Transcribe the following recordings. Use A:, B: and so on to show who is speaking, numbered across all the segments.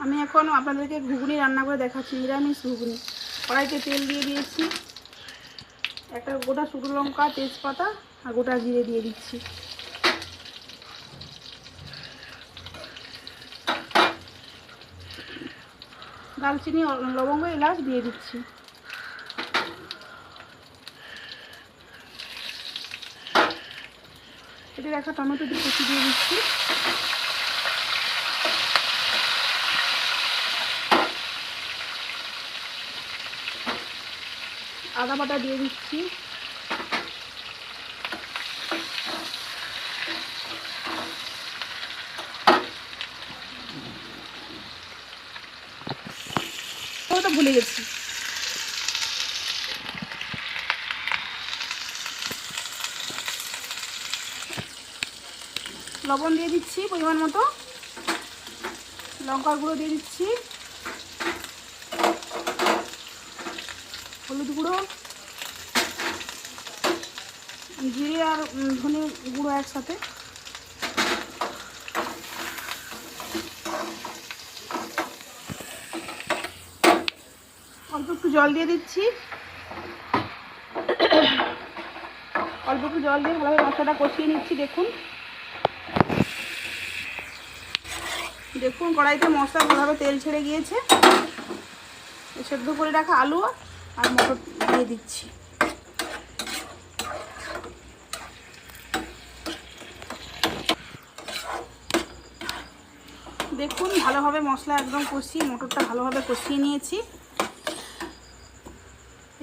A: আমি এখন আপনাদেরকে ঘুগনি রান্না করে দেখাচ্ছি, নিরামিষ ঘুগনি। কড়াইতে তেল দিয়ে দিয়েছি, একটা গোটা শুকনো লঙ্কা, তেজপাতা আর গোটা জিরে দিয়ে দিচ্ছি। দারচিনি, লবঙ্গ, এলাচ দিয়ে দিচ্ছি। এটার একটা টমেটো দিয়ে কুচি দিয়ে দিচ্ছি। আদা বাটা দিয়ে দিচ্ছি। তো ভুলে গেছি, লবণ দিয়ে দিচ্ছি পরিমাণ মতো, লঙ্কার গুঁড়ো দিয়ে দিচ্ছি, হলুদ গুঁড়ো, জিরে আর ধনে গুঁড়ো একসাথে, অল্প একটু জল দিয়ে দিচ্ছি। অল্প একটু জল দিয়ে ভালোভাবে মশলাটা কষিয়ে নিচ্ছি। দেখুন কড়াইতে মশলা ভালোভাবে তেল ছেড়ে গিয়েছে। সেদ্ধ করে রাখা আলু আর মটর দিয়ে দিচ্ছি। দেখুন ভালোভাবে মশলা একদম কষিয়ে, মটরটা ভালোভাবে কষিয়ে নিয়েছি।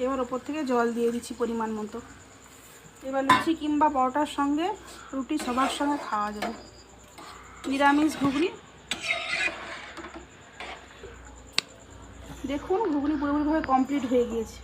A: এবার ওপর থেকে জল দিয়ে দিচ্ছি পরিমাণ মতো। এবার লুচি কিংবা পরোটার সঙ্গে, রুটি সবার সঙ্গে খাওয়া যাবে নিরামিষ ঘুগনি। দেখুন ঘুগনি পুরোপুরিভাবে কমপ্লিট হয়ে গিয়েছে।